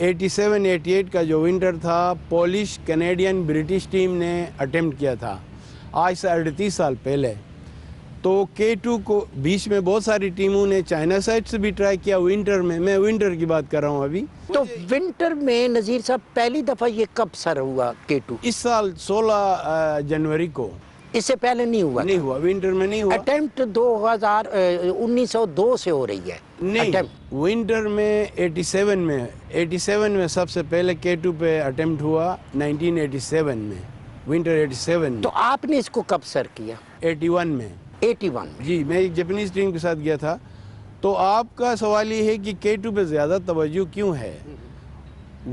87-88 کا جو ونٹر تھا پولش کینیڈین برٹش ٹیم نے اٹیمپٹ کیا تھا آج سے 38 سال پہلے. تو K2 کو بیچ میں بہت ساری ٹیموں نے چائنا سائٹ سے بھی ٹرائی کیا ونٹر میں ونٹر کی بات کر رہا ہوں ابھی. تو ونٹر میں نذیر صاحب پہلی دفعہ یہ کب سر ہوا K2؟ اس سال 16 جنوری کو. اس سے پہلے نہیں ہوا؟ نہیں ہوا، ونٹر میں نہیں ہوا. اٹیمپٹ 1902 سے ہو رہی ہے. نہیں، ونٹر میں 87 میں سب سے پہلے K2 پہ اٹیمپٹ ہوا 1987 میں، ونٹر 87 میں. تو آپ نے اس کو کب سر کیا؟ 81 میں. 81 جی، میں ایک جاپنیز ٹیم کے ساتھ گیا تھا. تو آپ کا سوال یہ ہے کہ K2 پہ زیادہ توجہ کیوں ہے؟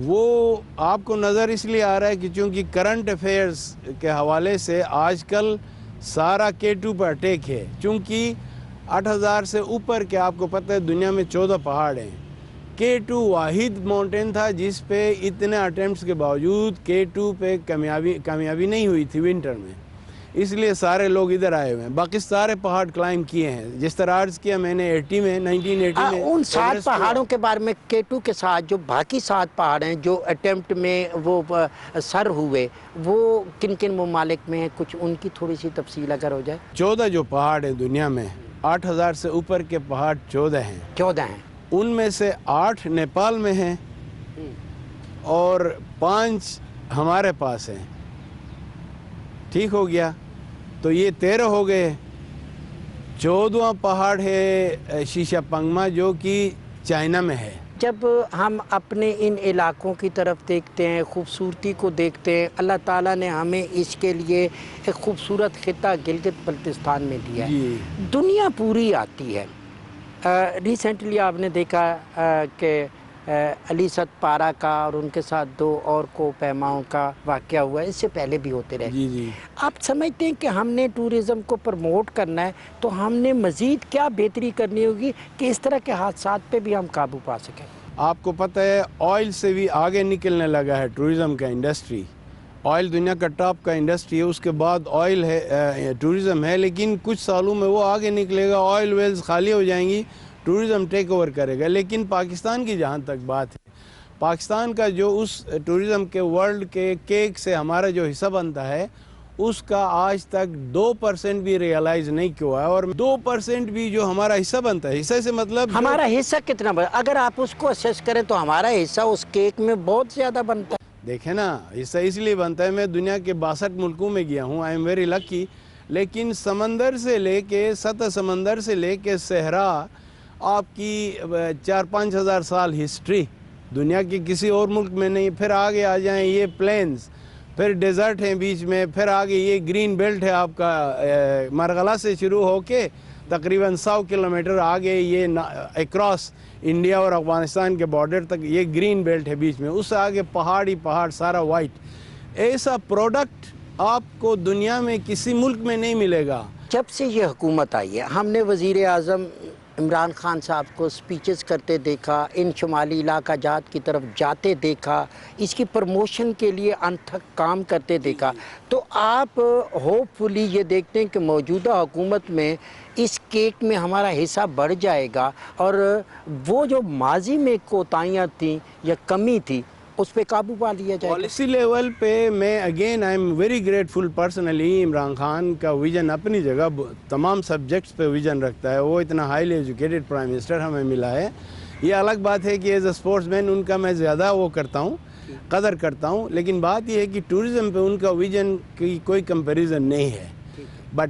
وہ آپ کو نظر اس لیے آ رہا ہے کہ چونکہ کرنٹ افیئرز کے حوالے سے آج کل سارا K2 پر اٹیک ہے. چونکہ 8000 سے اوپر کے آپ کو پتہ ہے دنیا میں 14 پہاڑ ہیں. K2 واحد ماؤنٹین تھا جس پہ اتنے اٹیمپٹس کے باوجود K2 پہ کامیابی نہیں ہوئی تھی ونٹر میں. اس لیے سارے لوگ ادھر آئے ہوئے ہیں. باقی سارے پہاڑ کلائم کیے ہیں. جس طرح عرض کیا میں نے 1980 میں ان 7 پہاڑوں کے بارے میں K2 کے ساتھ جو باقی 7 پہاڑ ہیں جو اٹیمپٹ میں وہ سر ہوئے وہ کن کن ممالک میں ہیں؟ کچھ ان کی تھوڑی سی تفصیل اگر ہو جائے. 14 جو پہاڑ ہیں دنیا میں، 8000 سے اوپر کے پہاڑ 14 ہیں. 14 ہیں. ان میں سے 8 نیپال میں ہیں اور 5 ہمارے پاس ہیں. ٹھیک ہو گیا، تو یہ 13 ہو گئے. 14واں پہاڑ ہے شیشا پنگما جو کہ چائنا میں ہے. جب ہم اپنے ان علاقوں کی طرف دیکھتے ہیں، خوبصورتی کو دیکھتے ہیں، اللہ تعالیٰ نے ہمیں اس کے لیے ایک خوبصورت خطہ گلگت بلتستان میں دیا ہے. دنیا پوری آتی ہے. ریسنٹلی آپ نے دیکھا کہ علی ست پارا کا اور ان کے ساتھ 2 اور کو پیماؤں کا واقعہ ہوا ہے. اس سے پہلے بھی ہوتے رہے. جی آپ سمجھتے ہیں کہ ہم نے ٹورزم کو پروموٹ کرنا ہے تو ہم نے مزید کیا بہتری کرنی ہوگی کہ اس طرح کے حادثات پہ بھی ہم قابو پا سکیں؟ آپ کو پتہ ہے آئل سے بھی آگے نکلنے لگا ہے ٹورزم کا انڈسٹری. آئل دنیا کا ٹاپ کا انڈسٹری ہے، اس کے بعد آئل ہے، ٹورزم ہے. لیکن کچھ سالوں میں وہ آگے نکلے گا، آئل ویلز خالی ہو جائیں گی، ٹورزم ٹیک اوور کرے گا. لیکن پاکستان کی جہاں تک بات ہے، پاکستان کا جو اس ٹورزم کے ورلڈ کے کیک سے ہمارا جو حصہ بنتا ہے اس کا آج تک 2% بھی ریئلائز نہیں کیا ہے. اور 2% بھی جو ہمارا حصہ بنتا ہے، حصہ سے مطلب ہمارا حصہ کتنا بنتا ہے؟ اگر آپ اس کو اسیس کریں تو ہمارا حصہ اس کیک میں بہت زیادہ بنتا ہے. دیکھیں نا، حصہ اس لیے بنتا ہے، میں دنیا کے 62 ملکوں میں گیا ہوں، آئی ایم ویری لکی. لیکن سمندر سے لے کے سطح سمندر سے لے کے صحرا، آپ کی 4-5 ہزار سال ہسٹری دنیا کے کسی اور ملک میں نہیں. پھر آگے آ جائیں یہ پلینز، پھر ڈیزرٹ ہیں بیچ میں، پھر آگے یہ گرین بیلٹ ہے آپ کا مرغلہ سے شروع ہو کے تقریباً 100 کلومیٹر آگے یہ اکراس انڈیا اور افغانستان کے بارڈر تک یہ گرین بیلٹ ہے بیچ میں. اس سے آگے پہاڑ ہی پہاڑ، سارا وائٹ. ایسا پروڈکٹ آپ کو دنیا میں کسی ملک میں نہیں ملے گا. جب سے یہ حکومت آئی ہے ہم نے وزیر اعظم عمران خان صاحب کو سپیچز کرتے دیکھا، ان شمالی علاقہ جات کی طرف جاتے دیکھا، اس کی پروموشن کے لیے انتھک کام کرتے دیکھا. تو آپ ہوپ فلی یہ دیکھتے ہیں کہ موجودہ حکومت میں اس کیک میں ہمارا حصہ بڑھ جائے گا اور وہ جو ماضی میں کوتاہیاں تھیں یا کمی تھی اس پہ قابو پا لیا جائے گا؟ پالیسی لیول پہ میں again I am very grateful personally. Imran Khan کا ویژن اپنی جگہ تمام سبجیکٹس پہ ویژن رکھتا ہے. وہ اتنا ہائیلی ایجوکیٹڈ پرائم منسٹر ہمیں ملا ہے. یہ الگ بات ہے کہ ایز اے اسپورٹس مین ان کا میں زیادہ وہ کرتا ہوں، قدر کرتا ہوں. لیکن بات یہ ہے کہ ٹورزم پہ ان کا ویژن کی کوئی کمپیریزن نہیں ہے. بٹ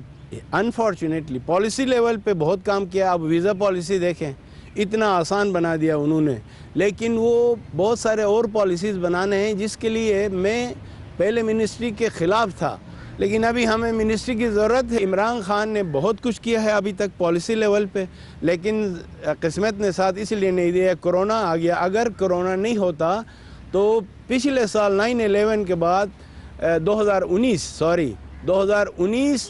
انفارچونیٹلی پالیسی لیول پہ بہت کام کیا. اب ویزا پالیسی دیکھیں، اتنا آسان بنا دیا انہوں نے. لیکن وہ بہت سارے اور پالیسیز بنانے ہیں جس کے لیے میں پہلے منسٹری کے خلاف تھا، لیکن ابھی ہمیں منسٹری کی ضرورت ہے. عمران خان نے بہت کچھ کیا ہے ابھی تک پالیسی لیول پہ، لیکن قسمت نے ساتھ اس لیے نہیں دیا، کرونا آ گیا. اگر کرونا نہیں ہوتا تو پچھلے سال 9/11 کے بعد 2019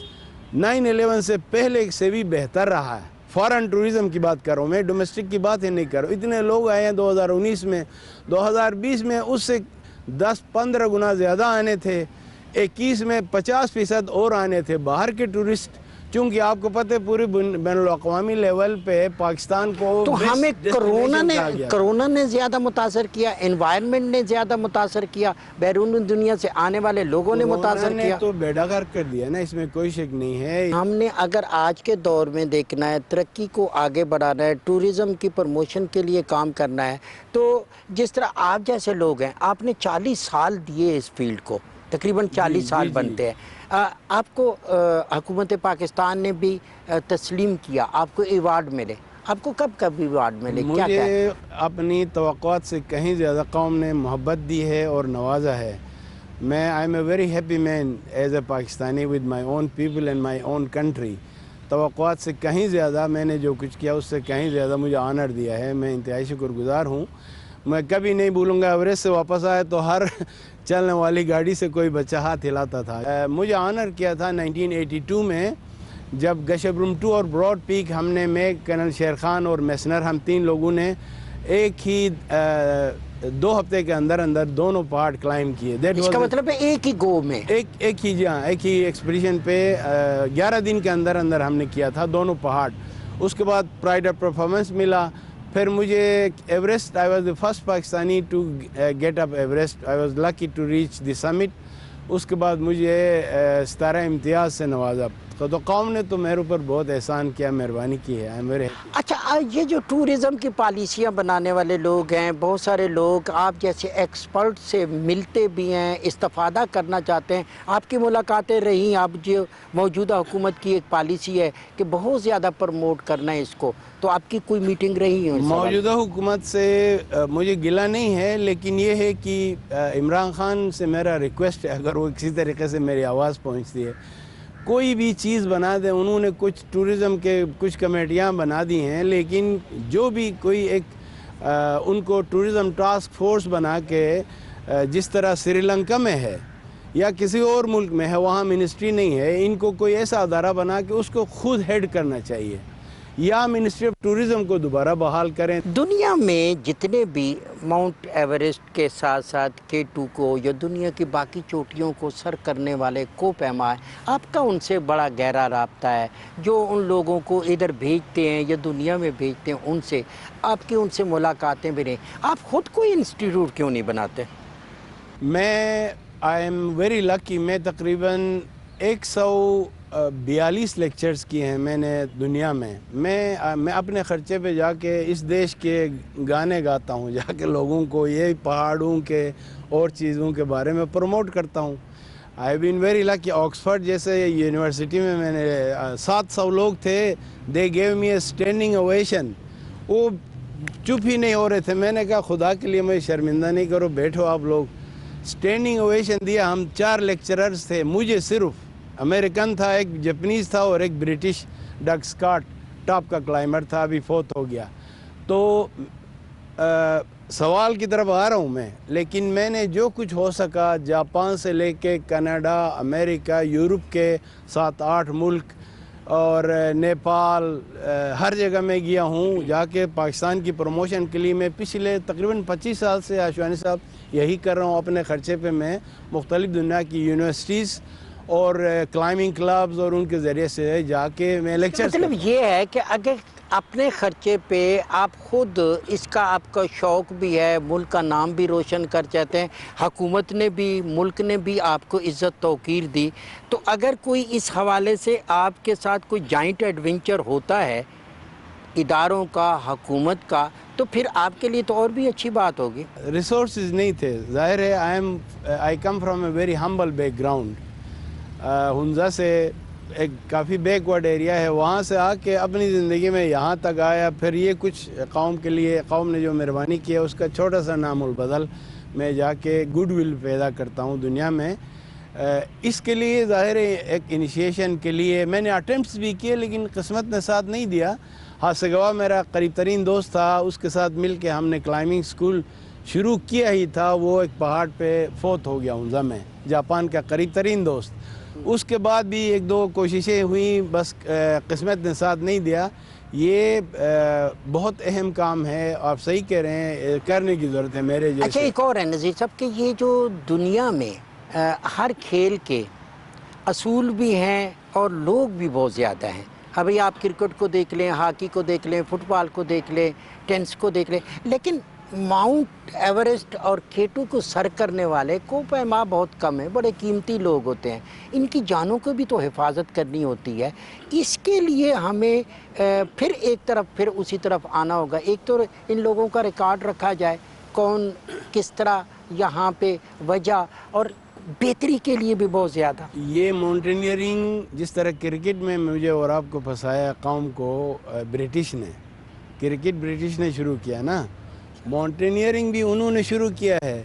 9/11 سے پہلے سے بھی بہتر رہا ہے. فارن ٹورزم کی بات کر رہا ہوں میں، ڈومیسٹک کی بات ہی نہیں کر رہا ہوں. اتنے لوگ آئے ہیں 2019 میں، 2020 میں اس سے 10-15 گنا زیادہ آنے تھے، 21 میں 50% اور آنے تھے. باہر کے ٹورسٹ چونکہ آپ کو پتہ ہے پوری بین الاقوامی لیول پہ پاکستان کو تو ہمیں کرونا کرونا نے زیادہ متاثر کیا، انوائرمنٹ نے زیادہ متاثر کیا، بیرون دنیا سے آنے والے لوگوں نے متاثر کیا، تو بیڑا غرق کر دیا نا، اس میں کوئی شک نہیں ہے۔ ہم نے اگر آج کے دور میں دیکھنا ہے، ترقی کو آگے بڑھانا ہے، ٹورزم کی پروموشن کے لیے کام کرنا ہے، تو جس طرح آپ جیسے لوگ ہیں، آپ نے 40 سال دیے اس فیلڈ کو، تقریباً 40 سال بنتے ہیں، آپ کو حکومت پاکستان نے بھی تسلیم کیا، آپ کو ایوارڈ ملے، آپ کو کب کب ایوارڈ ملے؟ کیا مجھے اپنی توقعات سے کہیں زیادہ قوم نے محبت دی ہے اور نوازا ہے۔ میں I am a very happy man as a Pakistani with my own people and my own country. توقعات سے کہیں زیادہ میں نے جو کچھ کیا اس سے کہیں زیادہ مجھے آنر دیا ہے، میں انتہائی شکر گزار ہوں۔ میں کبھی نہیں بھولوں گا، ایوریسٹ سے واپس آیا تو ہر چلنے والی گاڑی سے کوئی بچہ ہاتھ ہلاتا تھا۔ مجھے آنر کیا تھا 1982 میں، جب گشبرم 2 اور براڈ پیک ہم نے، میں، کرنل شیر خان اور میسنر، ہم 3 لوگوں نے ایک ہی 2 ہفتے کے اندر دونوں پہاڑ کلائم کیے۔ اس کا مطلب ہے ایک ہی گو میں، ایک ہی ایکسپیڈیشن پہ 11 دن کے اندر ہم نے کیا تھا دونوں پہاڑ۔ اس کے بعد پرائڈ آف پرفارمنس ملا۔ پھر مجھے Everest, I was the first Pakistani to get up Everest, I was lucky to reach the summit. اس کے بعد مجھے ستارہ امتیاز سے نوازا۔ تو قوم نے تو میرے اوپر بہت احسان کیا، مہربانی کی ہے۔ اچھا، یہ جو ٹورزم کی پالیسیاں بنانے والے لوگ ہیں، بہت سارے لوگ آپ جیسے ایکسپرٹ سے ملتے بھی ہیں، استفادہ کرنا چاہتے ہیں، آپ کی ملاقاتیں رہیں، آپ جو موجودہ حکومت کی ایک پالیسی ہے کہ بہت زیادہ پروموٹ کرنا ہے اس کو، تو آپ کی کوئی میٹنگ رہی ہے؟ موجودہ حکومت سے مجھے گلہ نہیں ہے، لیکن یہ ہے کہ عمران خان سے میرا ریکویسٹ ہے، اگر وہ کسی طریقے سے میری آواز پہنچتی ہے، کوئی بھی چیز بنا دیں۔ انہوں نے کچھ ٹورزم کے کچھ کمیٹیاں بنا دی ہیں، لیکن جو بھی کوئی ایک ان کو ٹورزم ٹاسک فورس بنا کے، جس طرح سری لنکا میں ہے یا کسی اور ملک میں ہے، وہاں منسٹری نہیں ہے، ان کو کوئی ایسا ادارہ بنا کے اس کو خود ہیڈ کرنا چاہیے، یا منسٹری آف ٹورزم کو دوبارہ بحال کریں۔ دنیا میں جتنے بھی ماؤنٹ ایوریسٹ کے ساتھ ساتھ K2 کو یا دنیا کی باقی چوٹیوں کو سر کرنے والے کو پیما ہے، آپ کا ان سے بڑا گہرا رابطہ ہے، جو ان لوگوں کو ادھر بھیجتے ہیں یا دنیا میں بھیجتے ہیں، ان سے آپ کی ان سے ملاقاتیں بھی رہیں۔ آپ خود کوئی انسٹیٹیوٹ کیوں نہیں بناتے؟ میں آئی ایم ویری لکی، میں تقریباً 142 لیکچرز کیے ہیں میں نے دنیا میں۔ میں اپنے خرچے پہ جا کے اس دیش کے گانے گاتا ہوں، جا کے لوگوں کو یہ پہاڑوں کے اور چیزوں کے بارے میں پروموٹ کرتا ہوں۔ آئی بین ویری لکی۔ آکسفورڈ جیسے یونیورسٹی میں نے 700 لوگ تھے، دے گیو می اے اسٹینڈنگ اویشن، وہ چپ ہی نہیں ہو رہے تھے۔ میں نے کہا خدا کے لیے مجھے شرمندہ نہیں کرو، بیٹھو آپ لوگ۔ اسٹینڈنگ اویشن دیا۔ ہم 4 لیکچررز تھے، مجھے صرف، امریکن تھا، ایک جاپنیز تھا اور ایک برٹش ڈگ اسکاٹ ٹاپ کا کلائمر تھا، ابھی فوت ہو گیا۔ تو سوال کی طرف آ رہا ہوں میں، لیکن میں نے جو کچھ ہو سکا، جاپان سے لے کے کینیڈا، امریکہ، یورپ کے 7-8 ملک اور نیپال، ہر جگہ میں گیا ہوں، جا کے پاکستان کی پروموشن کے لیے۔ میں پچھلے تقریباً 25 سال سے آشوانی صاحب یہی کر رہا ہوں، اپنے خرچے پہ میں مختلف دنیا کی یونیورسٹیز اور کلائمبنگ کلبز اور ان کے ذریعے سے جا کے میں لیکچر۔ مطلب یہ ہے کہ اگر اپنے خرچے پہ آپ خود، اس کا آپ کا شوق بھی ہے، ملک کا نام بھی روشن کر چاہتے ہیں، حکومت نے بھی، ملک نے بھی آپ کو عزت توقیر دی، تو اگر کوئی اس حوالے سے آپ کے ساتھ کوئی جائنٹ ایڈونچر ہوتا ہے اداروں کا، حکومت کا، تو پھر آپ کے لیے تو اور بھی اچھی بات ہوگی۔ ریسورسز نہیں تھے، ظاہر ہے I come from a very humble background. Hunza سے ایک کافی بیک ورڈ ایریا ہے، وہاں سے آ کے اپنی زندگی میں یہاں تک آیا۔ پھر یہ کچھ قوم کے لیے، قوم نے جو مہربانی کی ہے اس کا چھوٹا سا نام البدل میں جا کے گڈ ول پیدا کرتا ہوں دنیا میں۔ اس کے لیے ظاہر ہے ایک انیشیشن کے لیے میں نے اٹیمپٹس بھی کیے، لیکن قسمت نے ساتھ نہیں دیا۔ ہاسگوا میرا قریب ترین دوست تھا، اس کے ساتھ مل کے ہم نے کلائمبنگ سکول شروع کیا ہی تھا، وہ ایک پہاڑ پہ فوت ہو گیا ہنزا میں، جاپان کا قریب ترین دوست۔ اس کے بعد بھی 1-2 کوششیں ہوئیں، بس قسمت نے ساتھ نہیں دیا۔ یہ بہت اہم کام ہے، آپ صحیح کہہ رہے ہیں، کرنے کی ضرورت ہے میرے جیسے۔ اچھا، ایک اور ہے نذیر صاحب کہ یہ جو دنیا میں ہر کھیل کے اصول بھی ہیں اور لوگ بھی بہت زیادہ ہیں. ابھی آپ کرکٹ کو دیکھ لیں، ہاکی کو دیکھ لیں، فٹ بال کو دیکھ لیں، ٹینس کو دیکھ لیں، لیکن ماؤنٹ ایوریسٹ اور K2 کو سر کرنے والے کوہ بہت کم ہیں. بڑے قیمتی لوگ ہوتے ہیں، ان کی جانوں کو بھی تو حفاظت کرنی ہوتی ہے. اس کے لیے ہمیں پھر ایک طرف پھر اسی طرف آنا ہوگا. ایک تو ان لوگوں کا ریکارڈ رکھا جائے، کون کس طرح یہاں پہ وجہ اور بہتری کے لیے بھی بہت زیادہ. یہ ماؤنٹینئرنگ جس طرح کرکٹ میں مجھے اور آپ کو پھنسایا قوم کو برٹش نے، کرکٹ برٹش نے شروع کیا نا، ماؤنٹینئرنگ بھی انہوں نے شروع کیا ہے.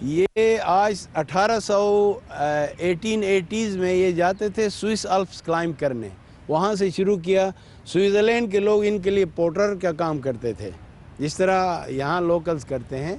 یہ آج 1880s میں یہ جاتے تھے سوئس الپس کلائم کرنے، وہاں سے شروع کیا. سوئٹزرلینڈ کے لوگ ان کے لیے پورٹر کا کام کرتے تھے جس طرح یہاں لوکلز کرتے ہیں.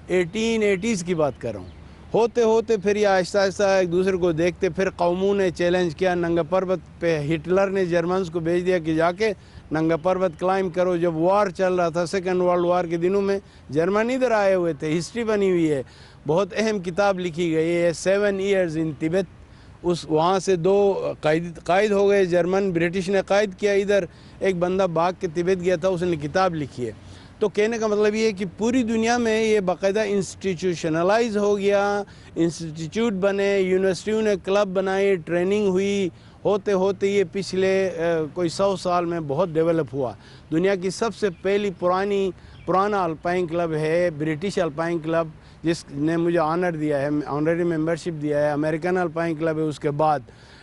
1880s کی بات کر رہا ہوں. ہوتے ہوتے پھر یہ آہستہ آہستہ ایک دوسرے کو دیکھتے، پھر قوموں نے چیلنج کیا. ننگا پروت پہ ہٹلر نے جرمنز کو بھیج دیا کہ جا کے ننگا پروت کلائم کرو. جب وار چل رہا تھا، سیکنڈ ورلڈ وار کے دنوں میں، جرمن ادھر آئے ہوئے تھے. ہسٹری بنی ہوئی ہے، بہت اہم کتاب لکھی گئی ہے 7 years in Tibet. وہاں سے 2 قائد ہو گئے جرمن، برٹش نے قائد کیا ادھر، ایک بندہ بھاگ کے تبت گیا تھا، اس نے کتاب لکھی ہے. تو کہنے کا مطلب یہ ہے کہ پوری دنیا میں یہ باقاعدہ انسٹیٹیوشنلائز ہو گیا، انسٹیٹیوٹ بنے، یونیورسٹیوں نے کلب بنائے، ٹریننگ ہوئی. ہوتے ہوتے یہ پچھلے کوئی 100 سال میں بہت ڈیولپ ہوا. دنیا کی سب سے پرانا الپائن کلب ہے برٹش الپائن کلب، جس نے مجھے آنر دیا ہے، آنرری ممبرشپ دیا ہے. امریکن الپائن کلب ہے، اس کے بعد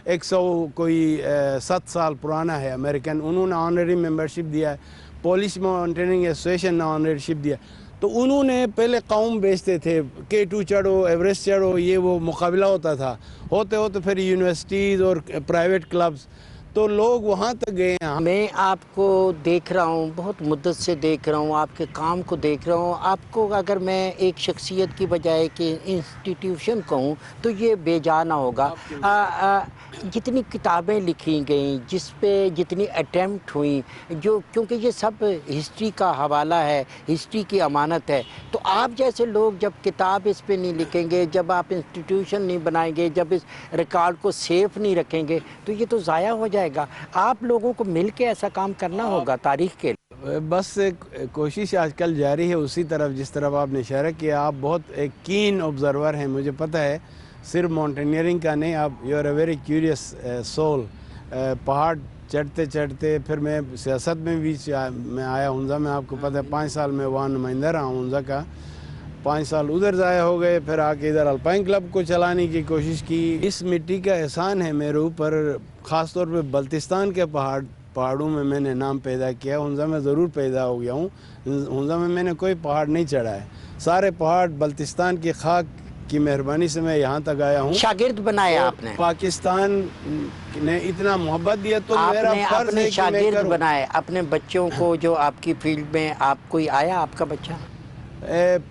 107 سال پرانا ہے امریکن، انہوں نے آنرری ممبرشپ دیا ہے. پولش ماؤنٹینئرنگ ایسوسیشن نے آنرشپ دیا. تو انہوں نے پہلے قوم بیچتے تھے، K2 چڑھو، ایوریسٹ چڑھو، یہ وہ مقابلہ ہوتا تھا. ہوتے ہوتے پھر یونیورسٹیز اور پرائیویٹ کلبز، تو لوگ وہاں تک گئے ہیں. میں آپ کو دیکھ رہا ہوں، بہت مدت سے دیکھ رہا ہوں، آپ کے کام کو دیکھ رہا ہوں. آپ کو اگر میں ایک شخصیت کی بجائے کہ انسٹیٹیوشن کہوں تو یہ بے جا نہ ہوگا. جتنی کتابیں لکھی گئیں، جس پہ جتنی اٹیمپٹ ہوئیں، کیونکہ یہ سب ہسٹری کا حوالہ ہے، ہسٹری کی امانت ہے. تو آپ جیسے لوگ جب کتاب اس پہ نہیں لکھیں گے، جب آپ انسٹیٹیوشن نہیں بنائیں گے، جب اس ریکارڈ کو سیف نہیں رکھیں گے، تو یہ تو ضائع ہو جائے گا. آپ لوگوں کو مل کے ایسا کام کرنا ہوگا تاریخ کے لیے. بس کوشش آج کل جاری ہے اسی طرف جس طرف آپ نے اشارہ کیا. آپ بہت ایک کین آبزرور ہیں، مجھے پتہ ہے. صرف ماؤنٹینئرنگ کا نہیں، آپ you are a very curious soul. پہاڑ چڑھتے چڑھتے پھر میں سیاست میں بھی میں آیا ہنزا میں، آپ کو پتہ ہے 5 سال میں وہاں نمائندہ رہا ہوں ہنزا کا. 5 سال ادھر ضائع ہو گئے، پھر آ کے ادھر الپائن کلب کو چلانے کی کوشش کی. اس مٹی کا احسان ہے میرے اوپر، خاص طور پہ بلتستان کے پہاڑوں میں میں نے نام پیدا کیا. ہنزا میں ضرور پیدا ہو گیا ہوں، ہنزا میں نے کوئی پہاڑ نہیں چڑھا ہے. سارے پہاڑ بلتستان کی خاک کی مہربانی سے میں یہاں تک آیا ہوں. شاگرد بنایا آپ نے، پاکستان نے اتنا محبت دیا تو میرا فرض ہے کہ میں شاگرد بنائے اپنے بچوں کو جو آپ کی فیلڈ میں. آپ کوئی آیا آپ کا بچہ؟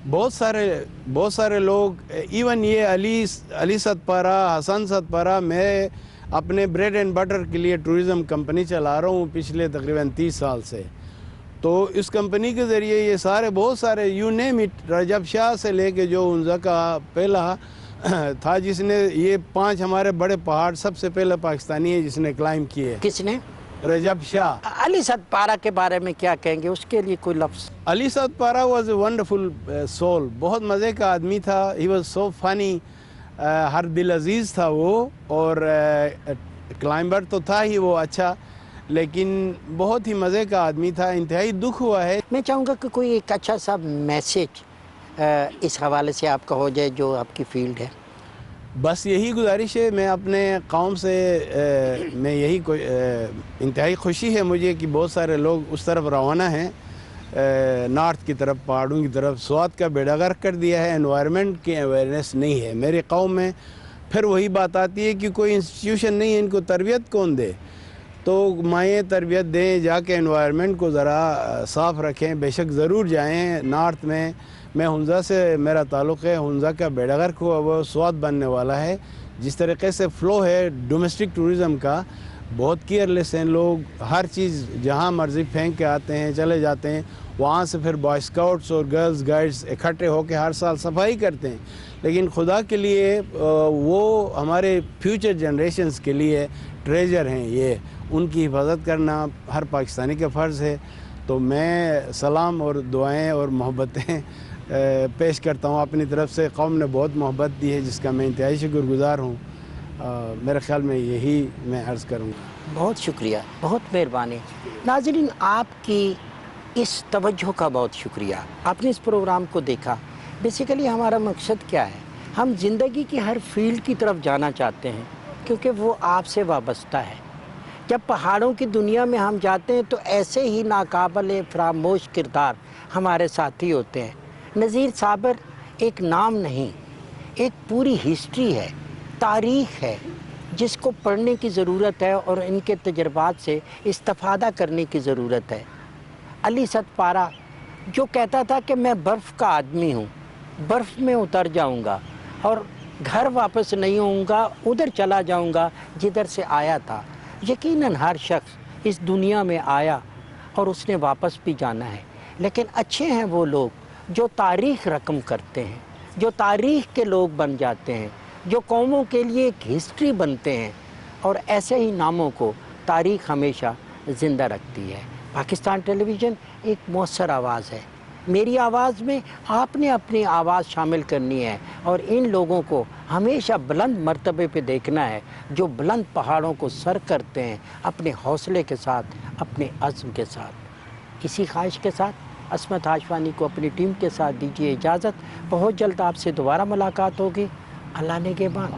بہت سارے لوگ، ایون یہ علی ستپارہ، حسن ستپارہ. میں اپنے بریڈ اینڈ بٹر کے لیے ٹورزم کمپنی چلا رہا ہوں پچھلے تقریباً 30 سال سے. تو اس کمپنی کے ذریعے یہ بہت سارے یو نیم اٹ، رجب شاہ سے لے کے جو ہنزا کا پہلا تھا جس نے یہ 5 ہمارے بڑے پہاڑ سب سے پہلے پاکستانی ہے جس نے کلائم کیے. کس نے؟ رجب شاہ. علی ستپارہ کے بارے میں کیا کہیں گے، اس کے لیے کوئی لفظ؟ علی ستپارہ واز اے ونڈرفل سول. بہت مزے کا آدمی تھا. ہی واز سو فنی. ہر دل عزیز تھا وہ، اور کلائمبر تو تھا ہی وہ اچھا، لیکن بہت ہی مزے کا آدمی تھا. انتہائی دکھ ہوا ہے. میں چاہوں گا کہ کوئی ایک اچھا سا میسیج اس حوالے سے آپ کا ہو جائے جو آپ کی فیلڈ ہے. بس یہی گزارش ہے میں اپنے قوم سے. میں یہی انتہائی خوشی ہے مجھے کہ بہت سارے لوگ اس طرف روانہ ہیں، نارتھ کی طرف، پہاڑوں کی طرف. سوات کا بیڑا غرق کر دیا ہے. انوائرمنٹ کی اویئرنیس نہیں ہے میری قوم میں. پھر وہی بات آتی ہے کہ کوئی انسٹیٹیوشن نہیں ہے، ان کو تربیت کون دے؟ تو مائیں تربیت دیں، جا کے انوائرمنٹ کو ذرا صاف رکھیں. بے شک ضرور جائیں نارتھ میں. میں ہنزا سے میرا تعلق ہے. ہنزا کا بیڑا غرق ہوا وہ سوات بننے والا ہے. جس طریقے سے فلو ہے ڈومیسٹک ٹورزم کا، بہت کیئرلیس ہیں لوگ، ہر چیز جہاں مرضی پھینک کے آتے ہیں، چلے جاتے ہیں، وہاں سے پھر بوائے اسکاؤٹس اور گرلز گائیڈز اکٹھے ہو کے ہر سال صفائی کرتے ہیں۔ لیکن خدا کے لیے وہ ہمارے فیوچر جنریشنز کے لیے ٹریجر ہیں، یہ ان کی حفاظت کرنا ہر پاکستانی کا فرض ہے۔ تو میں سلام اور دعائیں اور محبتیں پیش کرتا ہوں اپنی طرف سے۔ قوم نے بہت محبت دی ہے جس کا میں انتہائی شکر گزار ہوں۔ میرے خیال میں یہی میں عرض کروں گا۔ بہت شکریہ، بہت مہربانی۔ ناظرین، آپ کی اس توجہ کا بہت شکریہ۔ آپ نے اس پروگرام کو دیکھا۔ بیسیکلی ہمارا مقصد کیا ہے؟ ہم زندگی کی ہر فیلڈ کی طرف جانا چاہتے ہیں کیونکہ وہ آپ سے وابستہ ہے۔ جب پہاڑوں کی دنیا میں ہم جاتے ہیں تو ایسے ہی ناقابل فراموش کردار ہمارے ساتھی ہوتے ہیں۔ نذیر صابر ایک نام نہیں، ایک پوری ہسٹری ہے، تاریخ ہے جس کو پڑھنے کی ضرورت ہے اور ان کے تجربات سے استفادہ کرنے کی ضرورت ہے۔ علی ستپارہ جو کہتا تھا کہ میں برف کا آدمی ہوں، برف میں اتر جاؤں گا اور گھر واپس نہیں ہوں گا، ادھر چلا جاؤں گا جدھر سے آیا تھا۔ یقیناً ہر شخص اس دنیا میں آیا اور اس نے واپس بھی جانا ہے، لیکن اچھے ہیں وہ لوگ جو تاریخ رقم کرتے ہیں، جو تاریخ کے لوگ بن جاتے ہیں، جو قوموں کے لیے ایک ہسٹری بنتے ہیں، اور ایسے ہی ناموں کو تاریخ ہمیشہ زندہ رکھتی ہے۔ پاکستان ٹیلی ویژن ایک مؤثر آواز ہے۔ میری آواز میں آپ نے اپنی آواز شامل کرنی ہے اور ان لوگوں کو ہمیشہ بلند مرتبے پہ دیکھنا ہے جو بلند پہاڑوں کو سر کرتے ہیں اپنے حوصلے کے ساتھ، اپنے عزم کے ساتھ۔ اسی خواہش کے ساتھ عصمت ہاشوانی کو اپنی ٹیم کے ساتھ دیجیے اجازت۔ بہت جلد آپ سے دوبارہ ملاقات ہوگی۔ اللہ نگہبان۔